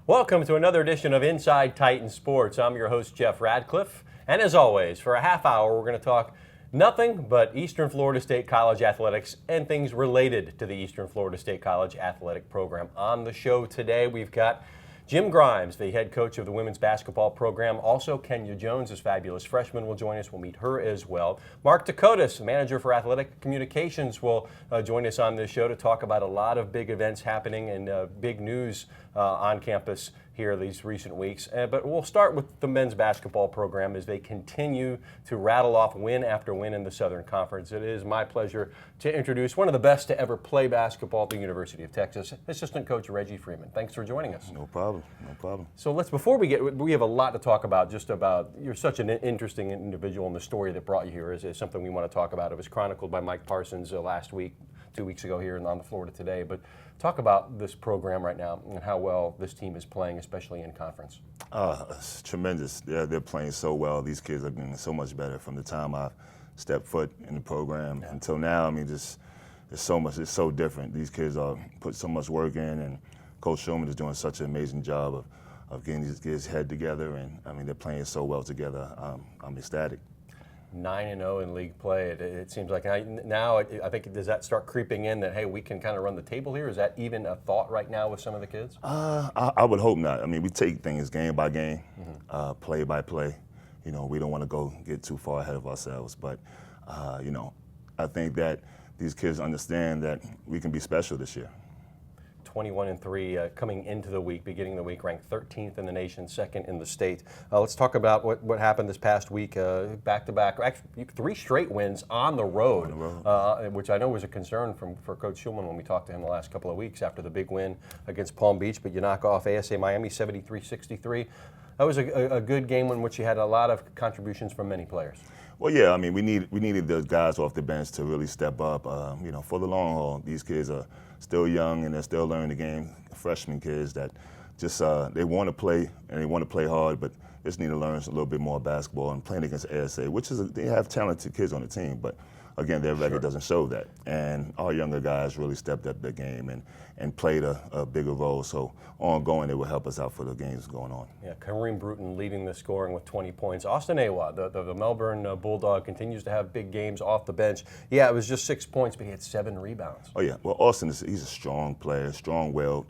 Welcome to another edition of Inside Titan Sports. I'm your host, Jeff Radcliffe. And as always, for a half hour, we're going to talk nothing but Eastern Florida State College athletics and things related to the Eastern Florida State College athletic program. On the show today, we've got Jim Grimes, the head coach of the women's basketball program. Also, Kenya Jones, this fabulous freshman, will join us. We'll meet her as well. Mark Dakotas, manager for athletic communications, will join us on this show to talk about a lot of big events happening and big news on campus here these recent weeks. But we'll start with the men's basketball program as they continue to rattle off win after win in the Southern Conference. It is my pleasure to introduce one of the best to ever play basketball at the University of Texas, assistant coach Reggie Freeman. Thanks for joining us. No problem. No problem. So we have a lot to talk about, just about, you're such an interesting individual, and the story that brought you here is something we want to talk about. It was chronicled by Mike Parsons last week, 2 weeks ago here and on the Florida Today. But talk about this program right now and how well this team is playing, especially in conference. It's tremendous. They're playing so well. These kids are getting so much better from the time I stepped foot in the program until now. I mean, just it's so much. It's so different. These kids are put so much work in, and Coach Shulman is doing such an amazing job of getting these kids' head together. And I mean, they're playing so well together. I'm ecstatic. 9-0 in league play. It seems like now, I think, does that start creeping in that, hey, we can kind of run the table here? Is that even a thought right now with some of the kids? I would hope not. I mean, we take things game by game, play by play. You know, we don't want to get too far ahead of ourselves. But, you know, I think that these kids understand that we can be special this year. 21-3 coming into the week, beginning the week, ranked 13th in the nation, second in the state. Let's talk about what happened this past week, back-to-back, actually 3 straight wins on the road, which I know was a concern for Coach Shulman when we talked to him the last couple of weeks after the big win against Palm Beach, but you knock off ASA Miami 73-63. That was a good game in which you had a lot of contributions from many players. Well, yeah, I mean, we needed those guys off the bench to really step up, you know, for the long haul. These kids are still young and they're still learning the game. Freshman kids that just they want to play and they want to play hard, but just need to learn a little bit more basketball and playing against ASA, which is they have talented kids on the team, but again, their record doesn't show that. And our younger guys really stepped up their game and played a bigger role. So ongoing, it will help us out for the games going on. Yeah, Kareem Bruton leading the scoring with 20 points. Austin Awa, the Melbourne Bulldog, continues to have big games off the bench. Yeah, it was just 6 points, but he had 7 rebounds. Oh, yeah. Well, Austin, he's a strong player, strong-willed,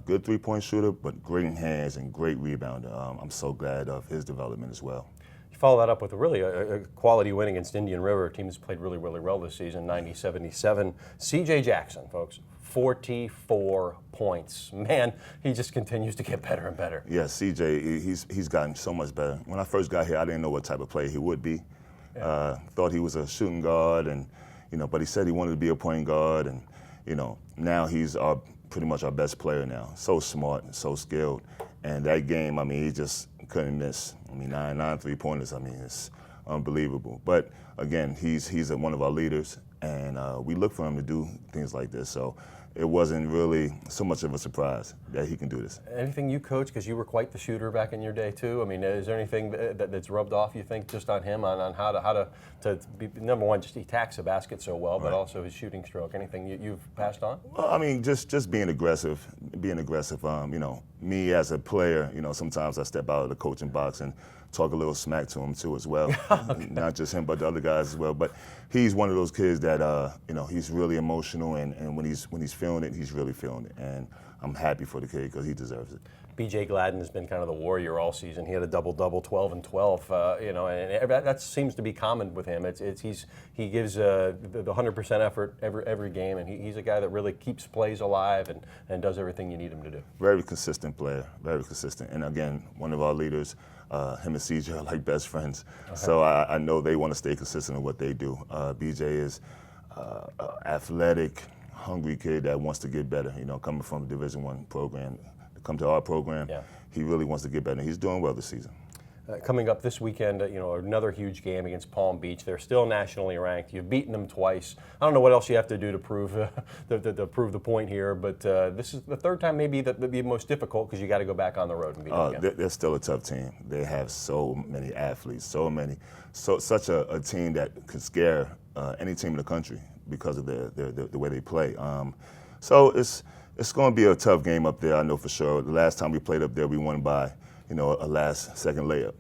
good three-point shooter, but great hands and great rebounder. I'm so glad of his development as well. Follow that up with a quality win against Indian River. A team that's played really, really well this season, 90-77. CJ Jackson, folks, 44 points. Man, he just continues to get better and better. Yeah, CJ, he's gotten so much better. When I first got here, I didn't know what type of player he would be. Thought he was a shooting guard, and but he said he wanted to be a point guard, and now he's pretty much our best player now. So smart, so skilled, and that game, I mean, he just couldn't miss. I mean, 9 3-pointers. I mean, it's unbelievable. But again, he's one of our leaders, and we look for him to do things like this. So it wasn't really so much of a surprise that he can do this. Anything you coach, because you were quite the shooter back in your day too. I mean, is there anything that's rubbed off, you think, just on him on how to be, number one, just he attacks the basket so well, but also his shooting stroke? Anything you've passed on? Well, I mean, just being aggressive. Me as a player, sometimes I step out of the coaching box and talk a little smack to him too as well. Okay. Not just him, but the other guys as well. But he's one of those kids that he's really emotional, and when he's feeling it, he's really feeling it. And I'm happy for the kid because he deserves it. B.J. Gladden has been kind of the warrior all season. He had a double-double, 12 and 12. And that seems to be common with him. He gives the 100% effort every game, and he's a guy that really keeps plays alive and does everything you need him to do. Very consistent player, very consistent. And again, one of our leaders. Him and CJ are like best friends, so I know they want to stay consistent in what they do. BJ is athletic, hungry kid that wants to get better. Coming from a Division I program, to come to our program, he really wants to get better. He's doing well this season. Coming up this weekend, another huge game against Palm Beach. They're still nationally ranked. You've beaten them twice. I don't know what else you have to do to prove the point here, but this is the third time maybe that would be most difficult because you got to go back on the road and beat them again. They're still a tough team. They have so many athletes, such a team that could scare any team in the country because of the way they play. So It's going to be a tough game up there, I know for sure. The last time we played up there, we won by, a last-second layup.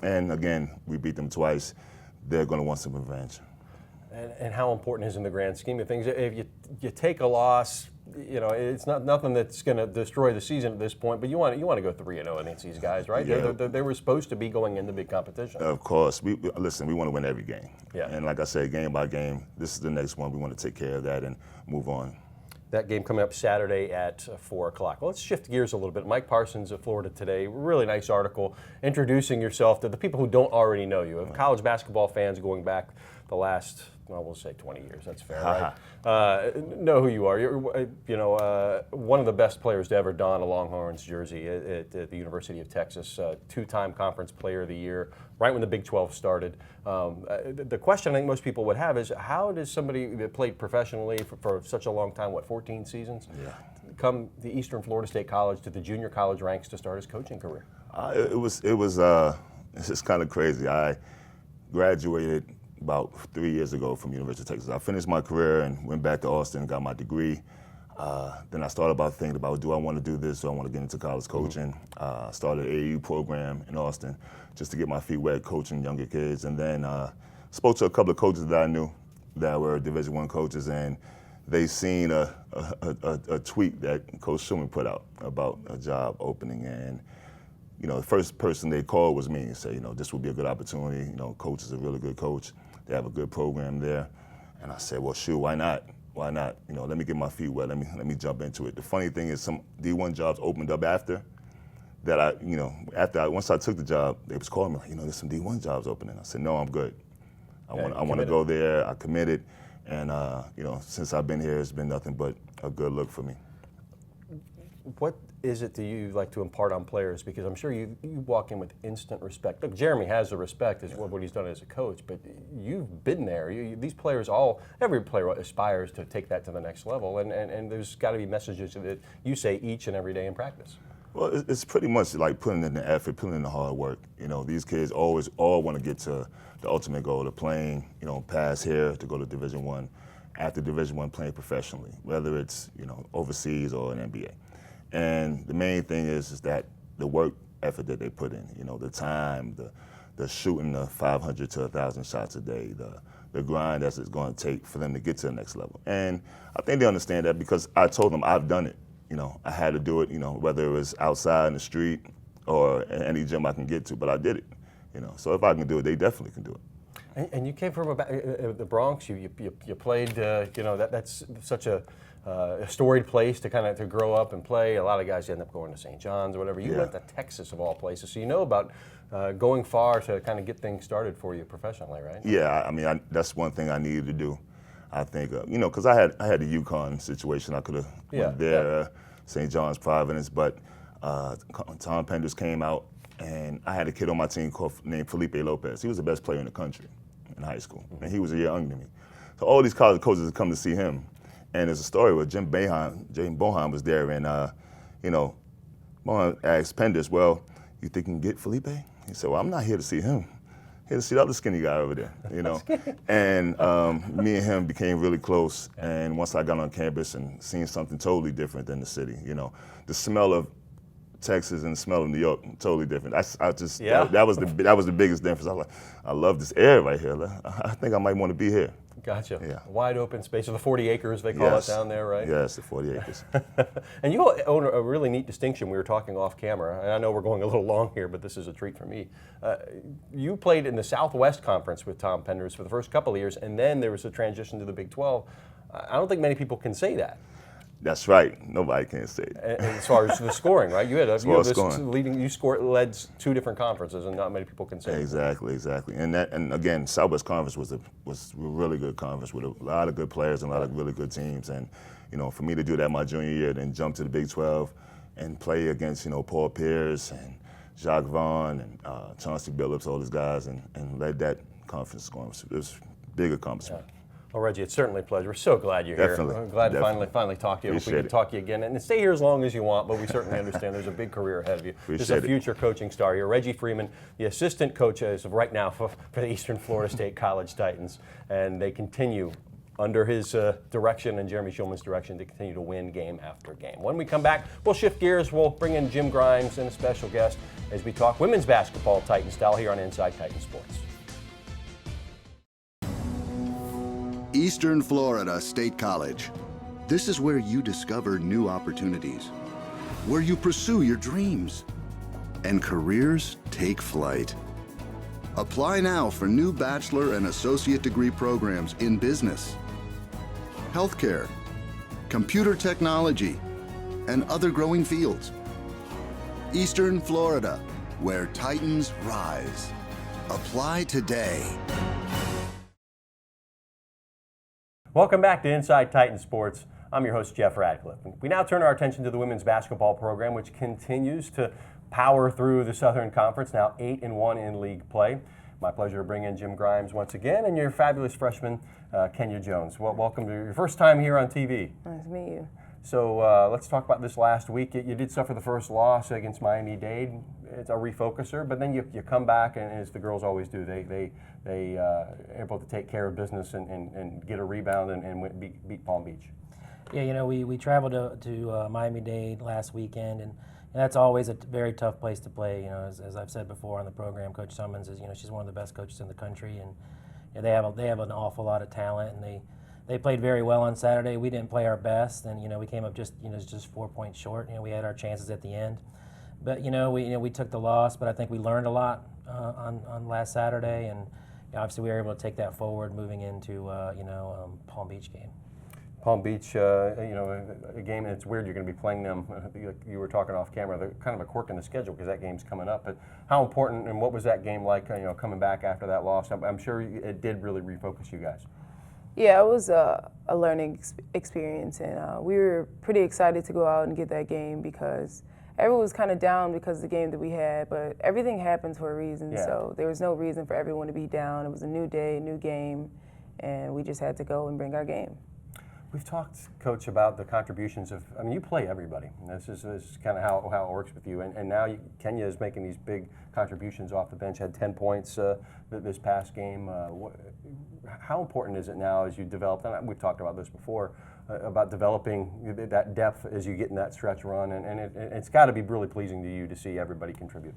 And again, we beat them twice. They're going to want some revenge. And how important is in the grand scheme of things? If you take a loss, it's not nothing that's going to destroy the season at this point. But you want to go 3-0 against these guys, right? Yeah. They were supposed to be going into big competition. Of course, we want to win every game. Yeah. And like I said, game by game, this is the next one. We want to take care of that and move on. That game coming up Saturday at 4 o'clock. Well, let's shift gears a little bit. Mike Parsons of Florida Today, really nice article introducing yourself to the people who don't already know you. College basketball fans going back the last, we'll say 20 years. That's fair, right? Know who you are. You're, one of the best players to ever don a Longhorns jersey at the University of Texas. Two-time Conference Player of the Year, right when the Big 12 started. The question I think most people would have is, how does somebody that played professionally for such a long time, 14 seasons, come to Eastern Florida State College to the junior college ranks to start his coaching career? It's just kind of crazy. I graduated about 3 years ago from University of Texas. I finished my career and went back to Austin and got my degree. Then I started thinking about, do I want to do this? Do I want to get into college coaching? Started an AAU program in Austin just to get my feet wet coaching younger kids. And then spoke to a couple of coaches that I knew that were Division I coaches, and they seen a tweet that Coach Schumann put out about a job opening. And the first person they called was me and said, this would be a good opportunity. Coach is a really good coach. They have a good program there. And I said, well, shoot, why not? Why not? Let me get my feet wet. Let me jump into it. The funny thing is, some D1 jobs opened up after that. Once I took the job, they was calling me like, there's some D1 jobs opening. I said, no, I'm good. I want to go there. I committed, and since I've been here, it's been nothing but a good look for me. What is it that you like to impart on players? Because I'm sure you walk in with instant respect. Look, Jeremy has the respect as what he's done as a coach, but you've been there. These players, every player aspires to take that to the next level, and there's got to be messages that you say each and every day in practice. Well, it's pretty much like putting in the effort, putting in the hard work. These kids all want to get to the ultimate goal of playing, pass here to go to Division I, after Division I playing professionally, whether it's, overseas or an NBA. And the main thing is that the work effort that they put in, the time, the shooting the 500 to 1,000 shots a day, the grind that it's going to take for them to get to the next level. And I think they understand that because I told them I've done it. I had to do it, whether it was outside in the street or any gym I can get to, but I did it. So if I can do it, they definitely can do it. And you came from the Bronx. You played. That's such a storied place to grow up and play. A lot of guys end up going to St. John's or whatever. You went to Texas of all places, so you know about going far to kind of get things started for you professionally, right? Yeah, that's one thing I needed to do. I think, because I had the UConn situation. I could have went there, St. John's, Providence, but Tom Penders came out, and I had a kid on my team named Felipe Lopez. He was the best player in the country in high school, and he was a year younger than me. So all these college coaches had come to see him, and there's a story where Jim Boeheim was there, and Boeheim asked Penders, well, you think you can get Felipe? He said, well, I'm not here to see him. Here to see the other skinny guy over there, And me and him became really close. And once I got on campus and seen something totally different than the city, the smell of Texas and the smell of New York, totally different. That was the biggest difference. I was like, I love this air right here. I think I might want to be here. Gotcha. Yeah. Wide open space of the 40 acres, they call it down there, right? Yes, the 40 acres. And you own a really neat distinction. We were talking off camera, and I know we're going a little long here, but this is a treat for me. You played in the Southwest Conference with Tom Penders for the first couple of years, and then there was a transition to the Big 12. I don't think many people can say that. That's right. Nobody can say it. And as far as the scoring, right? You led 2 different conferences, and not many people can say that. Exactly. And again, Southwest Conference was a really good conference with a lot of good players and a lot of really good teams. And for me to do that my junior year, then jump to the Big 12 and play against Paul Pierce and Jacques Vaughn and Chauncey Billups, all these guys, and led that conference going. It was a big accomplishment. Yeah. Well, Reggie, it's certainly a pleasure. We're so glad you're Definitely. here. I'm glad to finally talk to you. Hope we can talk to you again. And stay here as long as you want, but we certainly understand there's a big career ahead of you. There's a future coaching star here. Reggie Freeman, the assistant coach as of right now for the Eastern Florida State College Titans. And they continue under his direction and Jeremy Schulman's direction to continue to win game after game. When we come back, we'll shift gears. We'll bring in Jim Grimes and a special guest as we talk women's basketball Titan style here on Inside Titan Sports. Eastern Florida State College. This is where you discover new opportunities, where you pursue your dreams, and careers take flight. Apply now for new bachelor and associate degree programs in business, healthcare, computer technology, and other growing fields. Eastern Florida, where Titans rise. Apply today. Welcome back to Inside Titan Sports. I'm your host, Jeff Radcliffe. We now turn our attention to the women's basketball program, which continues to power through the Southern Conference, now 8-1 in league play. My pleasure to bring in Jim Grimes once again, and your fabulous freshman, Kenya Jones. Well, welcome to your first time here on TV. Nice to meet you. So let's talk about this last week. You did suffer the first loss against Miami-Dade. It's a refocuser, but then you come back, and as the girls always do, they able to take care of business and get a rebound and beat Palm Beach. Yeah, you know, we traveled to Miami-Dade last weekend, and that's always a very tough place to play. You know, as I've said before on the program, Coach Summons is, you know, she's one of the best coaches in the country, and you know, they have an awful lot of talent, and they played very well on Saturday. We didn't play our best, and you know, we came up just 4 points short. You know, we had our chances at the end, but we took the loss. But I think we learned a lot on last Saturday, and obviously we were able to take that forward moving into Palm Beach game. Palm Beach, a game, and it's weird you're going to be playing them. You were talking off camera, they're kind of a quirk in the schedule because that game's coming up. But how important and what was that game like? Coming back after that loss, I'm sure it did really refocus you guys. Yeah, it was a learning experience, and we were pretty excited to go out and get that game because everyone was kind of down because of the game that we had, but everything happens for a reason, so there was no reason for everyone to be down. It was a new day, new game, and we just had to go and bring our game. We've talked, Coach, about the contributions of, you play everybody. This is kind of how it works with you. And now Kenya is making these big contributions off the bench, had 10 points this past game. How important is it now as you develop, and we've talked about this before, about developing that depth as you get in that stretch run, and it's got to be really pleasing to you to see everybody contribute.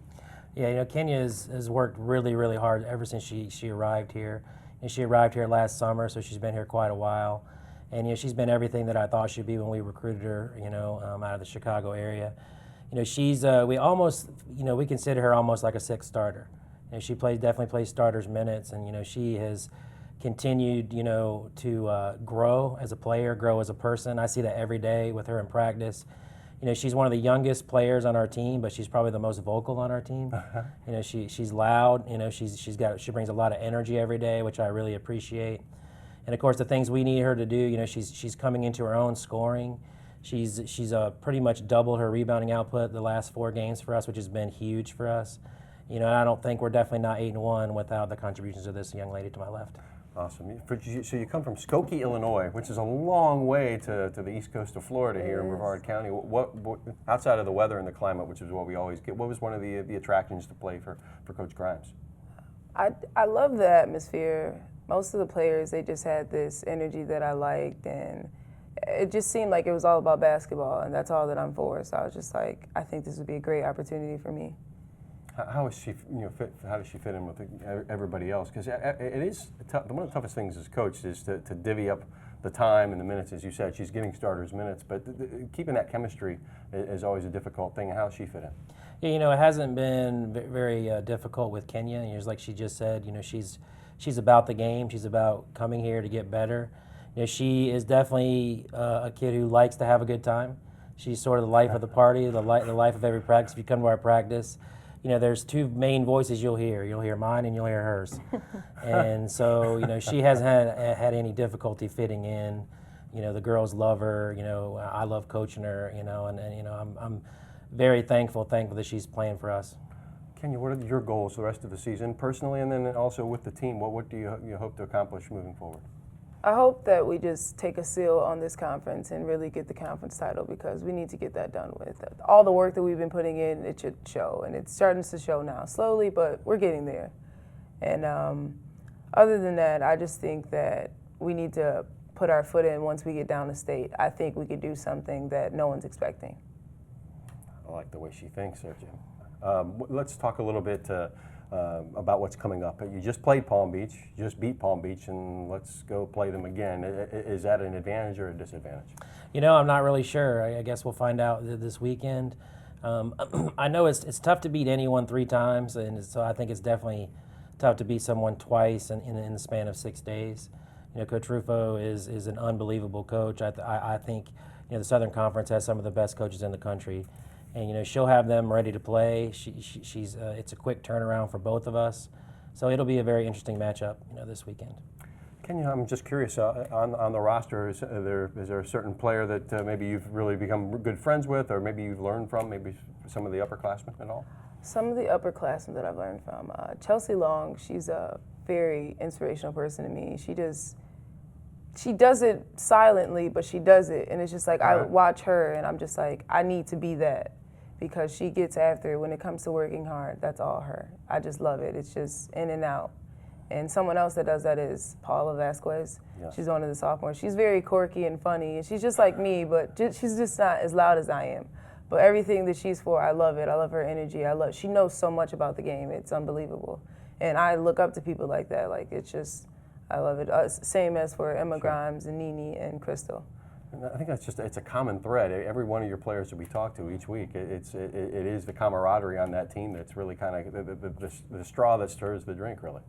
Yeah, Kenya has worked really, really hard ever since she arrived here. And she arrived here last summer, so she's been here quite a while. And she's been everything that I thought she'd be when we recruited her, out of the Chicago area. She's we consider her almost like a sixth starter. She definitely plays starters minutes, and she has continued to grow as a player, grow as a person. I see that every day with her in practice. She's one of the youngest players on our team, but she's probably the most vocal on our team. She's loud. She brings a lot of energy every day, which I really appreciate. And of course, the things we need her to do, she's coming into her own scoring. She's pretty much doubled her rebounding output the last 4 games for us, which has been huge for us. I don't think we're definitely not 8-1 without the contributions of this young lady to my left. Awesome. So you come from Skokie, Illinois, which is a long way to the east coast of Florida here in Brevard County. What outside of the weather and the climate, which is what we always get, what was one of the attractions to play for Coach Grimes? I love the atmosphere. Most of the players, they just had this energy that I liked, and it just seemed like it was all about basketball, and that's all that I'm for. So I was just like, I think this would be a great opportunity for me. How is she, how does she fit in with everybody else? Because it is one of the toughest things as coach is to divvy up the time and the minutes. As you said, she's getting starters minutes, but keeping that chemistry is always a difficult thing. How does she fit in? Yeah, it hasn't been very difficult with Kenya. Just like she just said, she's about the game. She's about coming here to get better. She is definitely a kid who likes to have a good time. She's sort of the life of the party, the life of every practice. If you come to our practice, there's 2 main voices you'll hear. You'll hear mine and you'll hear hers. And so, she hasn't had any difficulty fitting in. The girls love her. I love coaching her. I'm very thankful that she's playing for us. Kenya, what are your goals the rest of the season, personally, and then also with the team? What do you hope to accomplish moving forward? I hope that we just take a seal on this conference and really get the conference title because we need to get that done with. All the work that we've been putting in, it should show, and it's starting to show now, slowly, but we're getting there. And other than that, I just think that we need to put our foot in once we get down to state, I think we could do something that no one's expecting. I like the way she thinks there, Jim. Let's talk a little bit about what's coming up. You just played Palm Beach, you just beat Palm Beach, and let's go play them again. Is that an advantage or a disadvantage? You know, I'm not really sure. I guess we'll find out this weekend. I know it's tough to beat anyone 3 times, and so I think it's definitely tough to beat someone twice in the span of 6 days. You know, Coach Rufo is an unbelievable coach. I think, you know, the Southern Conference has some of the best coaches in the country. And, you know, she'll have them ready to play. She's it's a quick turnaround for both of us. So it'll be a very interesting matchup, you know, this weekend. I'm just curious, on the roster, is there a certain player that maybe you've really become good friends with, or maybe you've learned from, maybe some of the upperclassmen at all? Some of the upperclassmen that I've learned from, Chelsea Long, she's a very inspirational person to me. She does it silently, but she does it. And it's just like, I watch her and I'm just like, I need to be that, because she gets after it. When it comes to working hard, that's all her. I just love it. It's just in and out. And someone else that does that is Paula Vasquez. Yes. She's one of the sophomores. She's very quirky and funny, and she's just like me, but she's just not as loud as I am. But everything that she's for, I love it. I love her energy. She knows so much about the game. It's unbelievable. And I look up to people like that. Like, it's just, I love it. Same as for Emma Grimes and Nene and Crystal. And I think it's a common thread. Every one of your players that we talk to each week, it is the camaraderie on that team that's really kind of the straw that stirs the drink, really.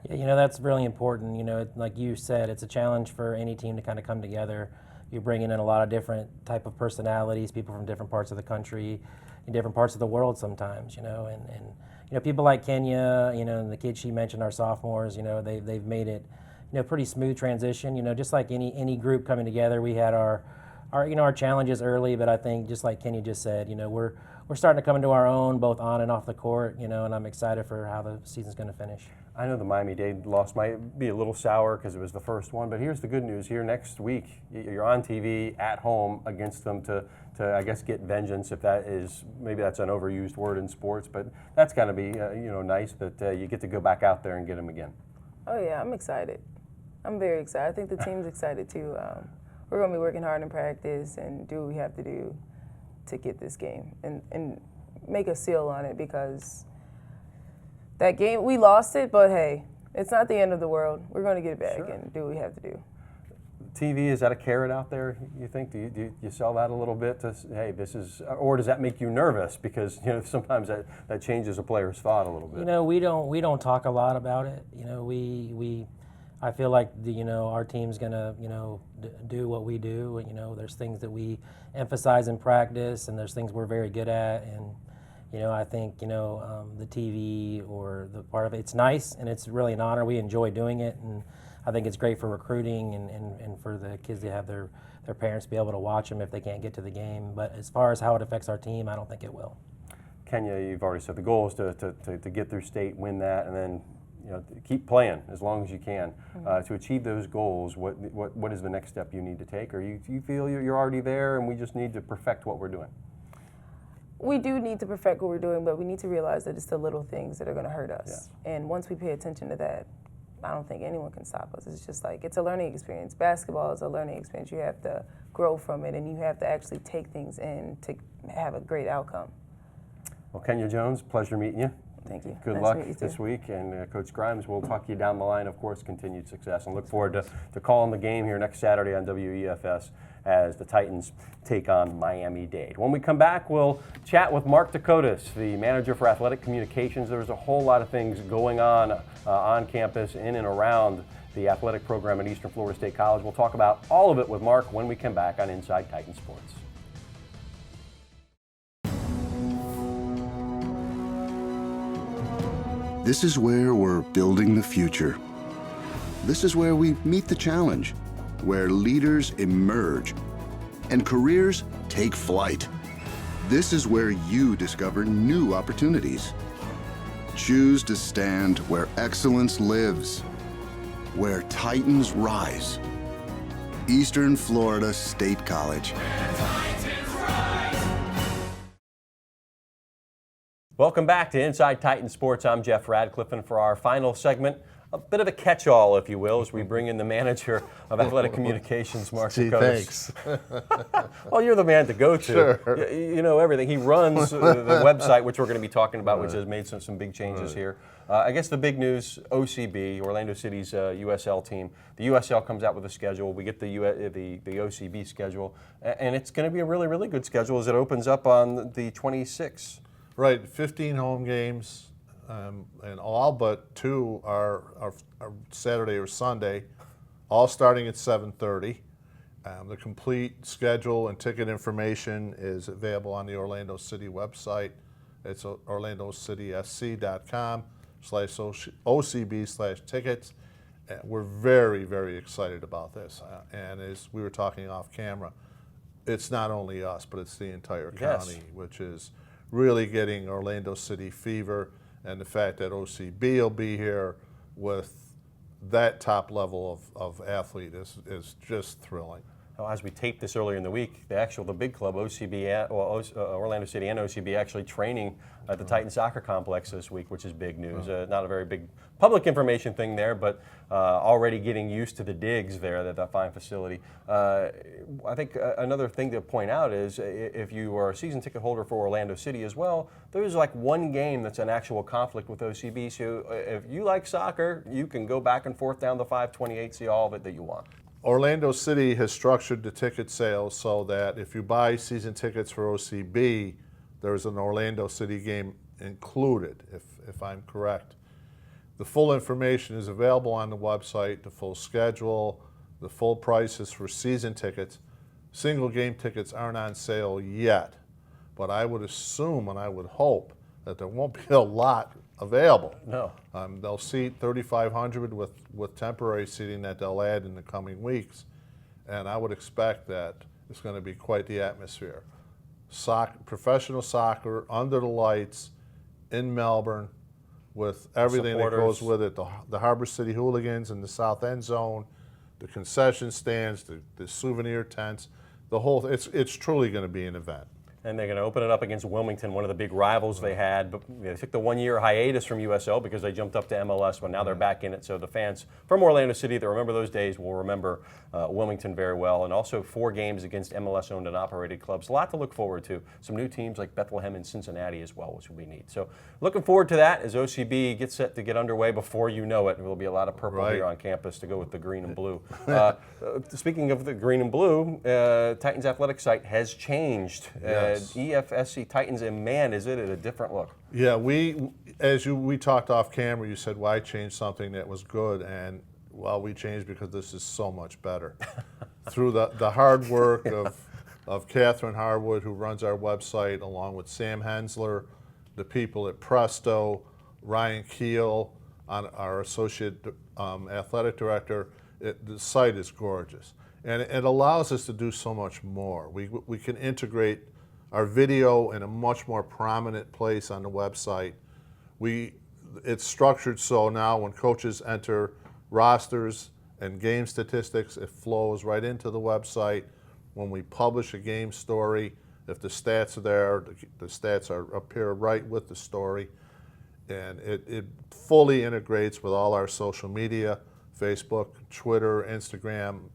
Yeah, you know, that's really important. You know, like you said, it's a challenge for any team to kind of come together. You're bringing in a lot of different type of personalities, people from different parts of the country, in different parts of the world sometimes, you know, and you know, people like Kenya, you know, and the kids she mentioned, our sophomores, you know, they've made it, you know, pretty smooth transition. You know, just like any group coming together, we had our challenges early, but I think just like Kenya just said, you know, we're starting to come into our own, both on and off the court, you know, and I'm excited for how the season's going to finish. I know the Miami-Dade loss might be a little sour because it was the first one, but here's the good news. Here next week, you're on TV at home against them to I guess, get vengeance, if that is, maybe that's an overused word in sports, but that's got to be, you know, nice that you get to go back out there and get them again. Oh yeah, I'm excited. I'm very excited. I think the team's excited too. We're going to be working hard in practice and do what we have to do to get this game and make a seal on it, because that game, we lost it, but hey, it's not the end of the world. We're going to get it back and do what we have to do. TV, is that a carrot out there, you think? Do you sell that a little bit to, hey, this is, or does that make you nervous? Because, you know, sometimes that changes a player's thought a little bit. You know, we don't talk a lot about it. You know, I feel like our team's gonna, you know, do what we do. You know, there's things that we emphasize in practice, and there's things we're very good at. And you know, I think, you know, the TV or the part of it's nice, and it's really an honor. We enjoy doing it, and I think it's great for recruiting and for the kids to have their parents be able to watch them if they can't get to the game. But as far as how it affects our team, I don't think it will. Kenya, you've already said the goal is to get through state, win that, and then, you know, keep playing as long as you can. To achieve those goals, what is the next step you need to take? Or you feel you're already there and we just need to perfect what we're doing? We do need to perfect what we're doing, but we need to realize that it's the little things that are going to hurt us. Yeah. And once we pay attention to that, I don't think anyone can stop us. It's just like, it's a learning experience. Basketball is a learning experience. You have to grow from it, and you have to actually take things in to have a great outcome. Well, Kenya Jones, pleasure meeting you. Thank you. Good luck this week, and Coach Grimes, we'll talk to you down the line, of course, continued success, and look forward to calling the game here next Saturday on WEFS as the Titans take on Miami-Dade. When we come back, we'll chat with Mark Dakotas, the manager for athletic communications. There's a whole lot of things going on campus, in and around the athletic program at Eastern Florida State College. We'll talk about all of it with Mark when we come back on Inside Titan Sports. This is where we're building the future. This is where we meet the challenge, where leaders emerge and careers take flight. This is where you discover new opportunities. Choose to stand where excellence lives, where Titans rise. Eastern Florida State College. Welcome back to Inside Titan Sports. I'm Jeff Radcliffe, and for our final segment a bit of a catch-all, if you will, as we bring in the manager of athletic communications, Mark Gee, Kokonis. thanks. Well, you're the man to go to. Sure. You know everything. He runs the website, which we're going to be talking about, which has made some big changes here. I guess the big news, OCB, Orlando City's USL team. The USL comes out with a schedule. We get the OCB schedule, and it's going to be a really, really good schedule as it opens up on the 26th. Right, 15 home games, and all but 2 are Saturday or Sunday, all starting at 7:30. The complete schedule and ticket information is available on the Orlando City website. It's orlandocitysc.com/OCB/tickets. We're very, very excited about this. And as we were talking off camera, it's not only us, but it's the entire county, which is really getting Orlando City fever. And the fact that OCB will be here with that top level of athlete is just thrilling. As we taped this earlier in the week, the big club, OCB, Orlando City and OCB, actually training at the Titan Soccer Complex this week, which is big news. Not a very big public information thing there, but already getting used to the digs there at that fine facility. I think another thing to point out is if you are a season ticket holder for Orlando City as well, there's like one game that's an actual conflict with OCB. So if you like soccer, you can go back and forth down the 528, see all of it that you want. Orlando City has structured the ticket sales so that if you buy season tickets for OCB, there's an Orlando City game included, if I'm correct. The full information is available on the website, the full schedule, the full prices for season tickets. Single game tickets aren't on sale yet, but I would assume and I would hope that there won't be a lot available. No. They'll seat 3,500 with temporary seating that they'll add in the coming weeks, and I would expect that it's going to be quite the atmosphere. Professional soccer under the lights in Melbourne, with everything that goes with it. The Harbor City Hooligans in the South End Zone, the concession stands, the souvenir tents, the whole. It's truly going to be an event. And they're going to open it up against Wilmington, one of the big rivals they had. But they took the one-year hiatus from USL because they jumped up to MLS, but now they're back in it. So the fans from Orlando City that remember those days will remember Wilmington very well. And also 4 games against MLS-owned and operated clubs. A lot to look forward to. Some new teams like Bethlehem and Cincinnati as well, which will be neat. So looking forward to that as OCB gets set to get underway. Before you know it, there will be a lot of purple here on campus to go with the green and blue. Speaking of the green and blue, Titans athletic site has changed. Yes. EFSC Titans, and man, is it a different look. Yeah, we talked off camera, you said, why change something that was good? And, well, we changed because this is so much better. Through the hard work of Catherine Harwood, who runs our website, along with Sam Hensler, the people at Presto, Ryan Keel, our associate athletic director, the site is gorgeous. And it allows us to do so much more. We can integrate our video in a much more prominent place on the website. It's structured so now when coaches enter rosters and game statistics, it flows right into the website. When we publish a game story, if the stats are there, the stats appear right with the story. And it fully integrates with all our social media, Facebook, Twitter, Instagram.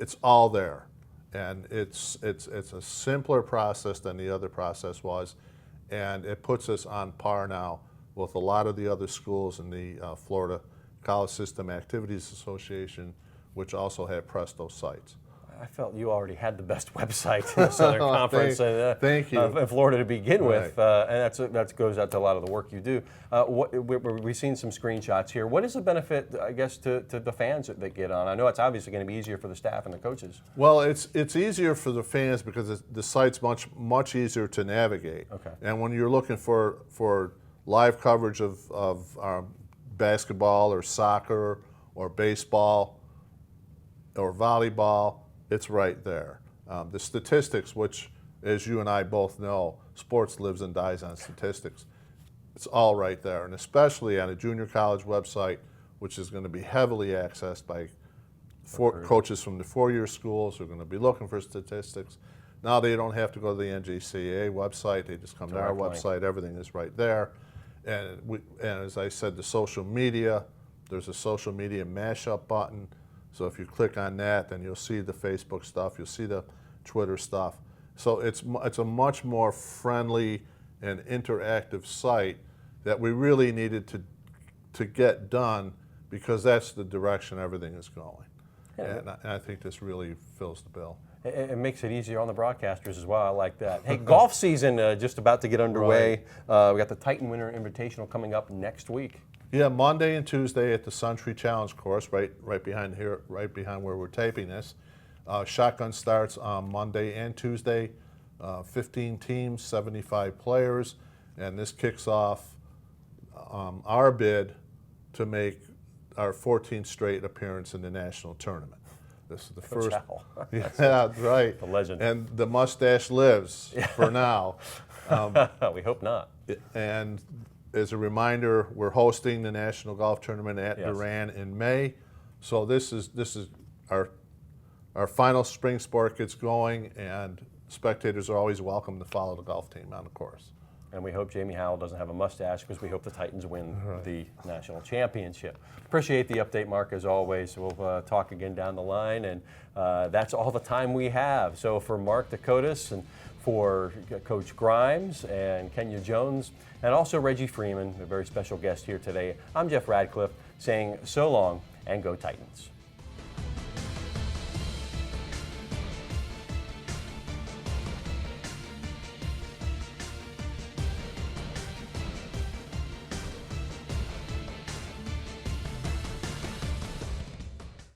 It's all there. And it's a simpler process than the other process was, and it puts us on par now with a lot of the other schools in the Florida College System Activities Association, which also have Presto sites. I felt you already had the best website in the Southern Conference thank you. In Florida to begin with, and that goes out to a lot of the work you do. We've seen some screenshots here. What is the benefit, I guess, to the fans that they get on? I know it's obviously going to be easier for the staff and the coaches. Well, it's easier for the fans because the site's much easier to navigate. Okay. And when you're looking for live coverage of basketball or soccer or baseball or volleyball, it's right there. The statistics, which, as you and I both know, sports lives and dies on statistics. It's all right there, and especially on a junior college website, which is going to be heavily accessed by coaches from the 4-year schools who are going to be looking for statistics. Now they don't have to go to the NJCAA website. They just come to our website. Everything is right there. And as I said, the social media, There's a social media mashup button. So if you click on that, then you'll see the Facebook stuff, you'll see the Twitter stuff. So it's a much more friendly and interactive site that we really needed to get done, because that's the direction everything is going. Yeah. And I think this really fills the bill. It makes it easier on the broadcasters as well. I like that. Hey, golf season just about to get underway. Right. We got the Titan Winter Invitational coming up next week. Yeah, Monday and Tuesday at the Suntree Challenge course, right behind here, right behind where we're taping this. Shotgun starts on Monday and Tuesday. 15 teams, 75 players, and this kicks off our bid to make our 14th straight appearance in the national tournament. This is the Coach first. Howell. Yeah, right. The legend. And the mustache lives for now. We hope not. And as a reminder, we're hosting the National Golf Tournament at Yes. Duran in May. So this is our final spring sport gets going, and spectators are always welcome to follow the golf team on the course. And we hope Jamie Howell doesn't have a mustache, because we hope the Titans win the national championship. Appreciate the update, Mark, as always. We'll talk again down the line, and that's all the time we have. So for Mark Dakotas and for Coach Grimes and Kenya Jones, and also Reggie Freeman, a very special guest here today, I'm Jeff Radcliffe saying so long and go Titans.